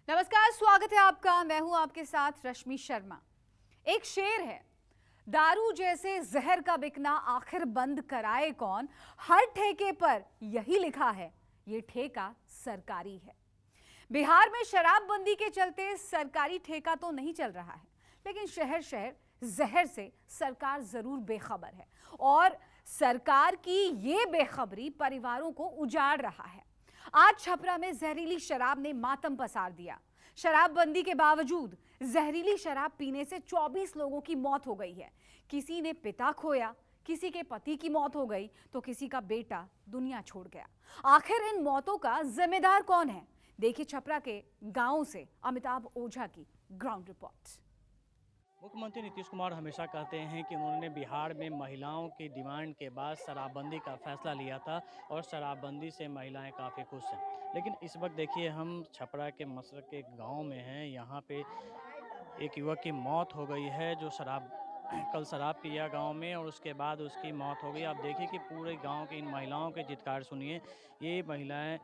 नमस्कार, स्वागत है आपका। मैं हूं आपके साथ रश्मि शर्मा। एक शेर है, दारू जैसे जहर का बिकना आखिर बंद कराए कौन। हर ठेके पर यही लिखा है, ये ठेका सरकारी है। बिहार में शराबबंदी के चलते सरकारी ठेका तो नहीं चल रहा है, लेकिन शहर शहर जहर से सरकार जरूर बेखबर है और सरकार की ये बेखबरी परिवारों को उजाड़ रहा है। आज छपरा में जहरीली शराब ने मातम पसार दिया। शराबबंदी के बावजूद जहरीली शराब पीने से 24 लोगों की मौत हो गई है। किसी ने पिता खोया, किसी के पति की मौत हो गई, तो किसी का बेटा दुनिया छोड़ गया। आखिर इन मौतों का जिम्मेदार कौन है? देखिए छपरा के गांवों से अमिताभ ओझा की ग्राउंड रिपोर्ट। मुख्यमंत्री नीतीश कुमार हमेशा कहते हैं कि उन्होंने बिहार में महिलाओं की डिमांड के बाद शराबबंदी का फैसला लिया था और शराबबंदी से महिलाएं काफ़ी खुश हैं। लेकिन इस वक्त देखिए हम छपरा के मसरक के गांव में हैं। यहाँ पे एक युवक की मौत हो गई है जो कल शराब पिया गांव में और उसके बाद उसकी मौत हो गई। आप देखिए कि पूरे गांव की इन महिलाओं के चित्कार सुनिए। ये महिलाएं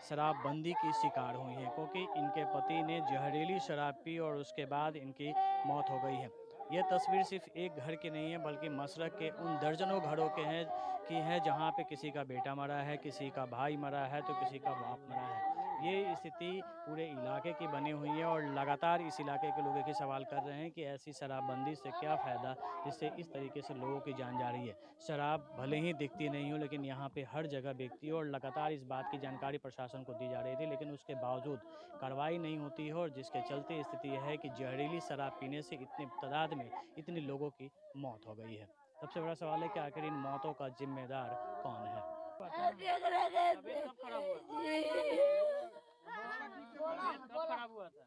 शराबबंदी की शिकार हुई हैं क्योंकि इनके पति ने जहरीली शराब पी और उसके बाद इनकी मौत हो गई है। ये तस्वीर सिर्फ एक घर की नहीं है बल्कि मशरक के उन दर्जनों घरों के हैं कि है जहाँ पे किसी का बेटा मरा है, किसी का भाई मरा है तो किसी का बाप मरा है। ये स्थिति पूरे इलाके की बनी हुई है और लगातार इस इलाके के लोग एक ही सवाल कर रहे हैं कि ऐसी शराबबंदी से क्या फ़ायदा जिससे इस तरीके से लोगों की जान जा रही है। शराब भले ही दिखती नहीं हो लेकिन यहाँ पे हर जगह बिकती है और लगातार इस बात की जानकारी प्रशासन को दी जा रही थी, लेकिन उसके बावजूद कार्रवाई नहीं होती है और जिसके चलते स्थिति यह है कि जहरीली शराब पीने से इतनी तादाद में इतने लोगों की मौत हो गई है। सबसे बड़ा सवाल है कि आखिर इन मौतों का जिम्मेदार कौन है। तबीयत कब खराब हुआ था? तबीयत कब खराब हुआ था?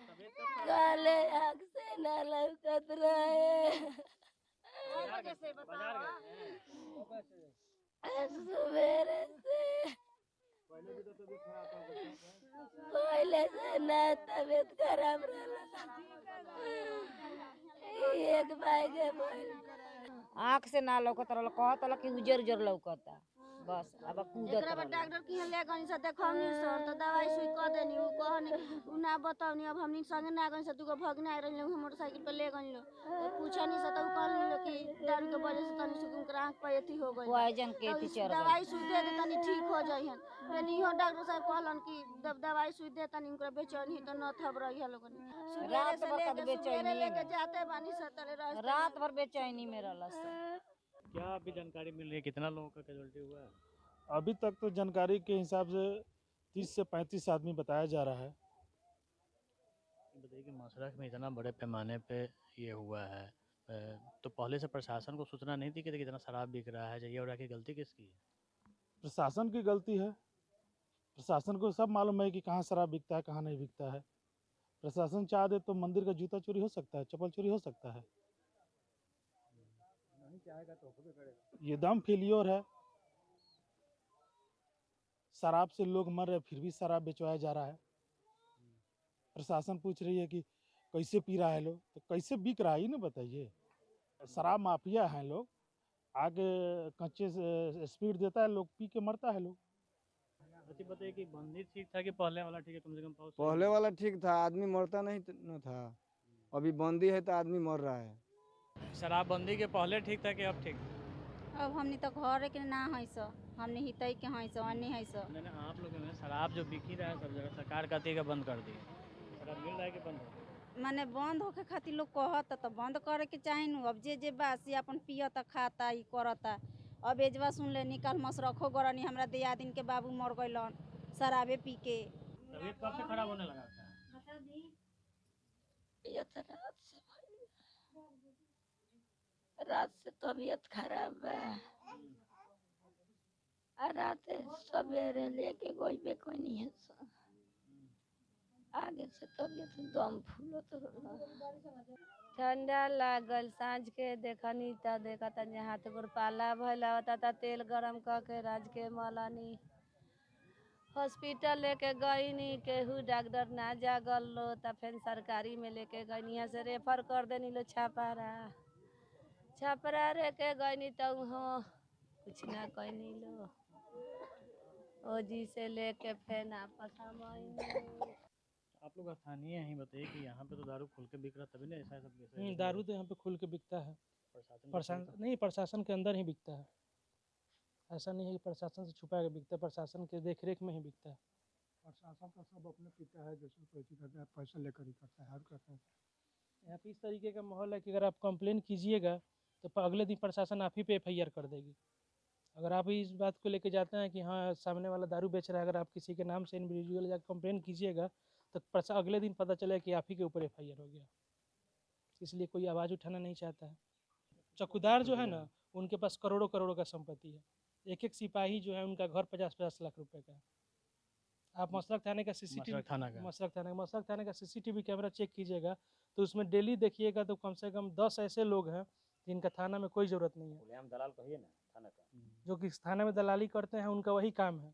तबीयत कब खराब काले आँख से ना लौकत रहे। बाजार गए थे? सवेरे से पहले से ना तबीयत खराब रहला। एक भाई के आँख से ना लौकत रहल, कहत कि उजर उजर लौकता, बस अब कूदत एकरा बाद डॉक्टर की ले गनी से देखौनी सर तो दवाई सुई क देनी उ कहनी उ ना बतावनी। अब हमनी संगे ना गनी से तुको भगना आ रहल मोटरसाइकिल पे ले गनी लो तो पूछनी से तो कहनी लो कि दारू के वजह से तनी सुकुम के आँख पे एथी हो गई पॉइजन के एथी चढ़ गइल। दवाई सुई दे दे तनी ठीक हो जाइहन। फिर इहो डॉक्टर साहब कहलन कि दवाई सुई दे तनी उनका बेचैनी तो न थब रही है लोगन। रात भर कद बेचैनी लेके जाते बानी से तले रास्ते रात भर बेचैनी में रहलस। क्या अभी जानकारी मिल रही है कितना लोगों का कैजुअल्टी हुआ है? अभी तक तो जानकारी के हिसाब से 30 से 35 आदमी बताया जा रहा है। बताइए कि मशरक में इतना बड़े पैमाने पे ये हुआ है, तो पहले से प्रशासन को सूचना नहीं थी कि कितना शराब बिक रहा है? ये और आखिर गलती किसकी है? प्रशासन की गलती है। प्रशासन को सब मालूम है कि कहाँ शराब बिकता है, कहाँ नहीं बिकता है। प्रशासन चाह दे तो मंदिर का जूता चोरी हो सकता है, चप्पल चोरी हो सकता है। नहीं चाहेगा तो होबे करेगा। ये दम फेलियोर है। शराब से लोग मर रहे फिर भी शराब बेचवाया जा रहा है। प्रशासन पूछ रही है कि कैसे पी रहा है लोग, तो कैसे बिक रहा है ये ना बताइए। शराब माफिया हैं लोग, आगे कच्चे से स्पीड देता है, लोग पी के मरता है लोग। अच्छा बताइए कि बंदी ठीक था कि पहले वाला ठीक है? कम से कम पहले वाला ठीक था, आदमी मरता नहीं न था। अभी बंदी है तो आदमी मर रहा है। शराबबंदी के पहले ठीक था कि अब ठीक? अब हमनी तो घर के ना है सो हमने हितई के है सो अन्य है सो। नहीं आप लोगों ने शराब जो बिक ही रहा है सब जगह, सरकार कहती है कि बंद कर दी। शराब मिल रहा है कि बंद हो? माने बंद होके खातिर लोग कहता तो बंद करे के चाही नु। अब जे बासी अपन पियता खाता ई करता। अब एजवा सुन ले निकाल मस रखो गरनी हमरा दियादिन के बाबू मर गइलन शराबे पी के। तबीयत कब से खराब होने लगा था? रात से तबीयत खराब है। रात सवेरे लेके गई कोई नहीं है सो। आगे से तबीयत दम फूलत रहल। ठंडा लागल, सांझ के देखनी त देखता हाथ गोड़ पाला भइला होता था। तेल गरम करके राज के मलानी हॉस्पिटल लेके गईनी, केहू डॉक्टर ना जागल लो त फिर सरकारी में लेके गईनी। यहाँ से रेफर कर देनी लो छापारा। छापरा रे के गईनी तो कुछ ना कहनी लो। ओजी से लेके फिर आपस हम आइनी। आप लोग स्थानीय हैं, बताइए कि यहाँ पे तो दारू खुल के बिक रहा तभी ना ऐसा सब कैसे दारू तो यहाँ पे खुल के बिकता है। प्रशासन प्रशासन नहीं, प्रशासन के अंदर ही बिकता है। ऐसा नहीं है कि प्रशासन से छुपा के बिकता है, प्रशासन के देख रेख में ही बिकता है। प्रशासन का सब अपने पिता है, जैसे पैसे करते हैं पैसा लेकर ही करता है, हर करता है। यहाँ पे इस तरीके का माहौल है कि अगर आप कंप्लेन कीजिएगा तो अगले दिन प्रशासन आप ही पे FIR कर देगी। अगर आप इस बात को लेके जाते हैं कि हाँ सामने वाला दारू बेच रहा है, अगर आप किसी के नाम से इंडिविजुअल जाकर कंप्लेन कीजिएगा तो अगले दिन पता चलेगा कि आप ही के ऊपर FIR हो गया। इसलिए कोई आवाज़ उठाना नहीं चाहता है। चौकीदार जो है ना, उनके पास करोड़ों करोड़ों का संपत्ति है। एक एक सिपाही जो है उनका घर 50-50 लाख रुपए का है। आप मसरख थाने का मसरख थाने का CCTV कैमरा चेक कीजिएगा तो उसमें डेली देखिएगा तो कम से कम 10 ऐसे लोग हैं जिनका थाना में कोई ज़रूरत नहीं है। दलाल कहिए ना थाना का, जो कि थाने में दलाली करते हैं, उनका वही काम है।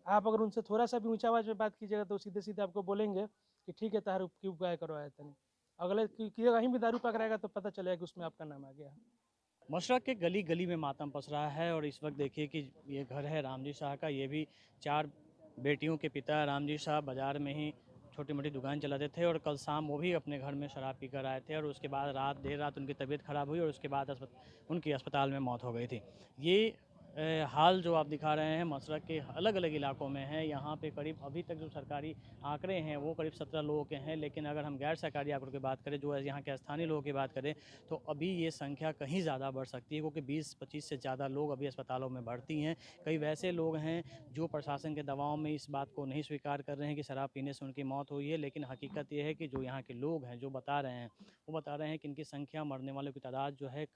आप अगर उनसे थोड़ा सा भी ऊंचा आवाज़ में बात कीजिएगा तो सीधे सीधे आपको बोलेंगे कि ठीक है तार क्यों उपाय करवाया तनी। अगले कहीं भी दारू पकड़ाएगा तो पता चलेगा कि उसमें आपका नाम आ गया। मशरक के गली गली में मातम पस रहा है और इस वक्त देखिए कि ये घर है रामजी शाह का। ये भी 4 बेटियों के पिता रामजी शाह बाज़ार में ही छोटी मोटी दुकान चलाते थे और कल शाम वो भी अपने घर में शराब पीकर आए थे और उसके बाद देर रात उनकी तबीयत ख़राब हुई और उसके बाद उनकी अस्पताल में मौत हो गई थी। ये हाल जो आप दिखा रहे हैं मशरक के अलग अलग इलाकों में है। यहाँ पे करीब अभी तक जो सरकारी आंकड़े हैं वो करीब 17 लोगों के हैं, लेकिन अगर हम गैर सरकारी आंकड़ों की बात करें, जो यहाँ के स्थानीय लोगों की बात करें, तो अभी ये संख्या कहीं ज़्यादा बढ़ सकती है, क्योंकि 20-25 से ज़्यादा लोग अभी अस्पतालों में भर्ती हैं। कई वैसे लोग हैं जो प्रशासन के दबाव में इस बात को नहीं स्वीकार कर रहे हैं कि शराब पीने से उनकी मौत हुई है, लेकिन हकीकत ये है कि जो यहाँ के लोग हैं जो बता रहे हैं, वो बता रहे हैं कि इनकी संख्या, मरने वालों की तादाद जो है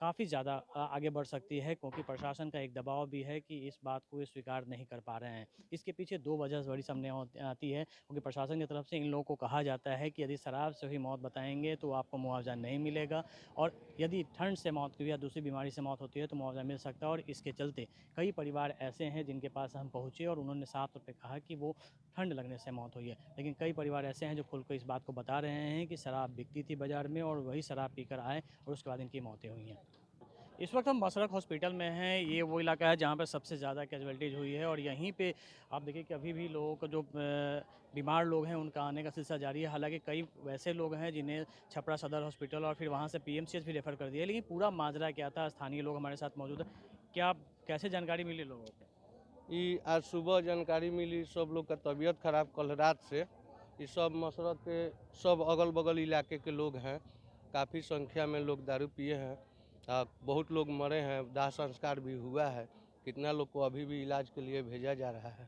काफ़ी ज़्यादा आगे बढ़ सकती है, क्योंकि प्रशासन का एक दबाव भी है कि इस बात को ये स्वीकार नहीं कर पा रहे हैं। इसके पीछे 2 वजह बड़ी सामने आती है, क्योंकि प्रशासन की तरफ से इन लोगों को कहा जाता है कि यदि शराब से हुई मौत बताएंगे तो आपको मुआवजा नहीं मिलेगा, और यदि ठंड से मौत हुई या दूसरी बीमारी से मौत होती है तो मुआवजा मिल सकता है। और इसके चलते कई परिवार ऐसे हैं जिनके पास हम पहुँचे और उन्होंने साफ तौर पर कहा कि वो ठंड लगने से मौत हुई है, लेकिन कई परिवार ऐसे हैं जो खुलकर इस बात को बता रहे हैं कि शराब बिकती थी बाज़ार में और वही शराब पीकर आए और उसके बाद इनकी मौतें हुई हैं। इस वक्त हम मशरक हॉस्पिटल में हैं। ये वो इलाका है जहाँ पर सबसे ज़्यादा कैजुअल्टीज हुई है और यहीं पे आप देखिए कि अभी भी लोगों को जो बीमार लोग हैं उनका आने का सिलसिला जारी है। हालांकि कई वैसे लोग हैं जिन्हें छपरा सदर हॉस्पिटल और फिर वहाँ से PMCH भी रेफ़र कर दिया, लेकिन पूरा माजरा क्या था, स्थानीय लोग हमारे साथ मौजूद है। क्या कैसे जानकारी मिली लोगों को? ये आज सुबह जानकारी मिली, सब लोग का तबीयत खराब कल रात से। ये सब मशरक के सब अगल बगल इलाके के लोग हैं, काफ़ी संख्या में लोग दारू पिए हैं। बहुत लोग मरे हैं, दाह संस्कार भी हुआ है। कितना लोग को अभी भी इलाज के लिए भेजा जा रहा है।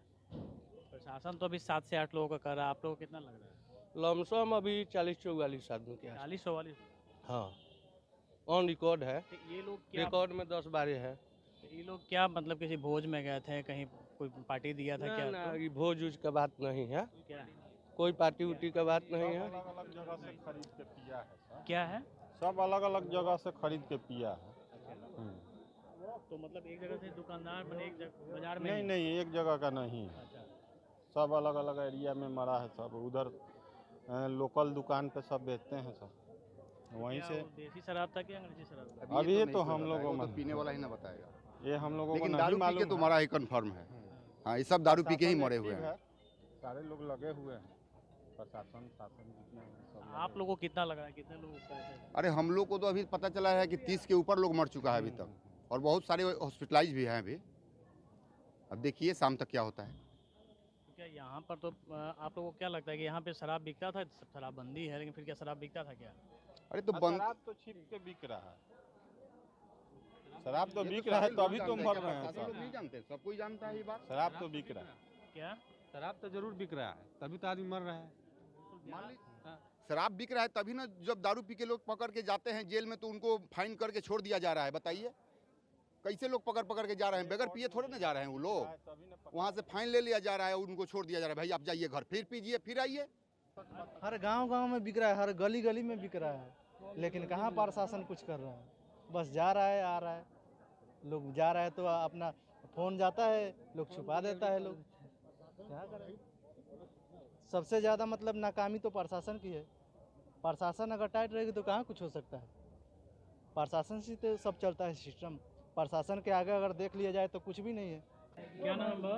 प्रशासन तो अभी 7 से 8 लोगों का कर रहा है, आप लोगों को कितना लग रहा है? लमसम अभी 40-44 आदमी के आसपास। 40-44? हाँ, ऑन रिकॉर्ड है। तो ये लोग क्या, रिकॉर्ड में 10-12 है। तो ये लोग क्या मतलब किसी भोज में गए थे, कहीं कोई पार्टी दिया था क्या? ना, ये भोज उज का बात नहीं है, क्या है? कोई पार्टी उटी का बात नहीं है। अलग अलग जगह से खरीद के पिया है सर। क्या है? सब अलग अलग जगह से खरीद के पिया है। तो मतलब एक जगह से दुकानदार बने एक जगह बाजार में? नहीं नहीं, एक जगह का नहीं है, अच्छा। सब अलग अलग एरिया में मरा है। सब उधर लोकल दुकान पे सब बेचते हैं सब, वहीं से। देसी शराब था कि अंग्रेजी शराब? अभी ये तो हम लोगों को पीने वाला ही ना बताएगा, ये हम लोगों को लेकिन नहीं दारू पी के मालूम तो है। मरा ही कंफर्म है। हाँ, ये सब दारू पी के ही मरे हुए हैं। सारे लोग लगे हुए हैं, प्रशासन शासन जितने हैं सब। आप लोगों को कितना लग रहा है, कितने लोग कैसे? अरे हम लोग को तो अभी पता चला है कि 30 के ऊपर लोग मर चुका है अभी तक, और बहुत सारे हॉस्पिटलाइज भी हैं अभी। अब देखिए शाम तक क्या होता है। तो क्या यहाँ पर तो आप लोगों को क्या लगता है कि यहाँ पे शराब बिकता था? शराबबंदी है, लेकिन फिर क्या शराब बिकता था क्या? अरे तो शराब तो छिप के बिक रहा है, शराब तो बिक रहा है, तो अभी तो मर रहे हैं सब। नहीं जानते, सब कोई जानता है ये बात। शराब तो बिक रहा है। क्या शराब तो जरूर बिक रहा है, तभी तो आदमी मर रहा है। शराब बिक रहा है तभी ना, जब दारू पी के लोग पकड़ के जाते हैं जेल में तो उनको फाइन करके छोड़ दिया जा रहा है। बताइए कैसे लोग पकड़ के जा रहे हैं, बगैर पिए थोड़े ना जा रहे हैं वो लोग। वहाँ से फाइन ले लिया जा रहा है, उनको छोड़ दिया जा रहा है, भाई आप जाइए घर, फिर पीजिए फिर आइए। हर गांव में बिक रहा है, हर गली गली में बिक रहा है, लेकिन कहाँ प्रशासन कुछ कर रहा है। बस जा रहा है, आ रहा है, लोग जा रहा है तो अपना फ़ोन जाता है, लोग छुपा देता है। लोग क्या करें, सबसे ज़्यादा मतलब नाकामी तो प्रशासन की है। प्रशासन अगर टाइट रहेगी तो कहाँ कुछ हो सकता है। प्रशासन से तो सब चलता है सिस्टम, प्रशासन के आगे अगर देख लिया जाए तो कुछ भी नहीं है। क्या नाम है बाबा?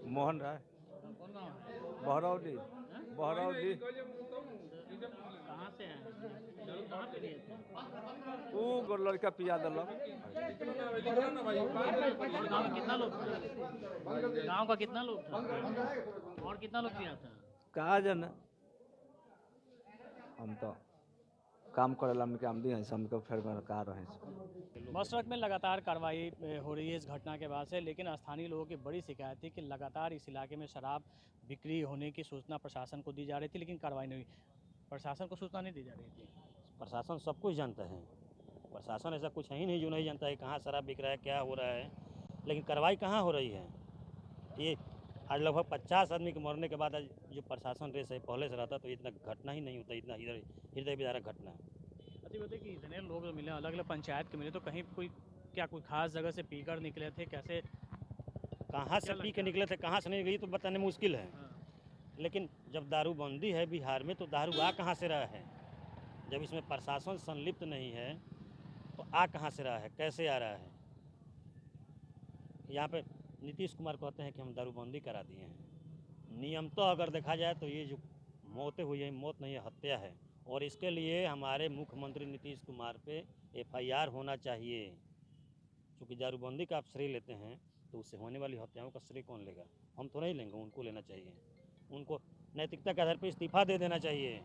मोहन राय कौन गाँव है? बहरौदी बहरौदी कहाँ से हैं? दारू कहाँ पे लिए थे? वो लड़का पिया दिलक। और गाँव में कितना लोग था? गाँव का कितना लोग था? और कितना लोग पिया था? कहा जाना हम तो काम करेला हमके आमदी है हमके फिर का रहे। मशरक में लगातार कार्रवाई हो रही है इस घटना के बाद से, लेकिन स्थानीय लोगों की बड़ी शिकायत थी कि लगातार इस इलाके में शराब बिक्री होने की सूचना प्रशासन को दी जा रही थी, लेकिन कार्रवाई नहीं हुई। प्रशासन को सूचना नहीं दी जा रही थी। प्रशासन सब कुछ जानता है, प्रशासन ऐसा कुछ है ही नहीं जो नहीं जानता है कहाँ शराब बिक रहा है, क्या हो रहा है, लेकिन कार्रवाई कहाँ हो रही है। ये आज लगभग 50 आदमी के मरने के बाद आज जो प्रशासन रेस है पहले से रहता तो इतना घटना ही नहीं होता, इतना हृदय विदारक घटना है। अच्छा बताइए कि इतने लोग जो मिले, अलग अलग पंचायत के मिले, तो कहीं कोई खास जगह से पीकर निकले थे? कैसे कहाँ से पी के निकले थे, कहाँ से नहीं गई तो बताने मुश्किल है। लेकिन जब दारूबंदी है बिहार में तो दारू आ कहाँ से रहा है? जब इसमें प्रशासन संलिप्त नहीं है तो आ कहाँ से रहा है, कैसे आ रहा है? यहाँ पे नीतीश कुमार कहते हैं कि हम दारूबंदी करा दिए हैं। नियम तो अगर देखा जाए तो ये जो मौतें हुई हैं, मौत नहीं है, हत्या है, और इसके लिए हमारे मुख्यमंत्री नीतीश कुमार पे FIR होना चाहिए। क्योंकि दारूबंदी का आप श्रेय लेते हैं तो उससे होने वाली हत्याओं का श्रेय कौन लेगा? हम तो नहीं लेंगे, उनको लेना चाहिए। उनको नैतिकता के आधार पर इस्तीफा दे देना चाहिए।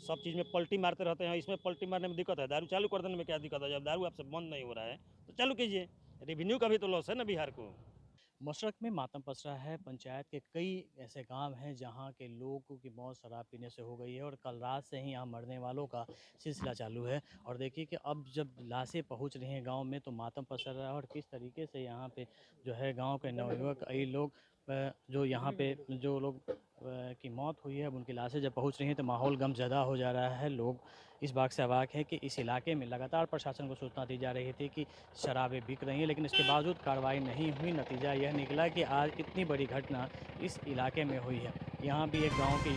सब चीज़ में पलटी मारते रहते हैं, इसमें पलटी मारने में दिक्कत है, दारू चालू कर देने में क्या दिक्कत है? जब दारू आपसे बंद नहीं हो रहा है तो चालू कीजिए, रेवेन्यू का भी तो लॉस है ना बिहार को। मशरक में मातम पसरा है। पंचायत के कई ऐसे गांव हैं जहां के लोगों की मौत शराब पीने से हो गई है और कल रात से ही यहाँ मरने वालों का सिलसिला चालू है। और देखिए कि अब जब लाशें पहुंच रही हैं गांव में तो मातम पसर रहा है और किस तरीके से यहाँ पे जो है गांव के नवयुवक कई लोग जो यहाँ पे जो लोग की मौत हुई है अब उनकी लाशें जब पहुँच रही हैं तो माहौल गमज़दा हो जा रहा है। लोग इस बात से अवाक है कि इस इलाके में लगातार प्रशासन को सूचना दी जा रही थी कि शराबें बिक रही हैं, लेकिन इसके बावजूद कार्रवाई नहीं हुई। नतीजा यह निकला कि आज इतनी बड़ी घटना इस इलाके में हुई है। यहाँ भी एक गांव के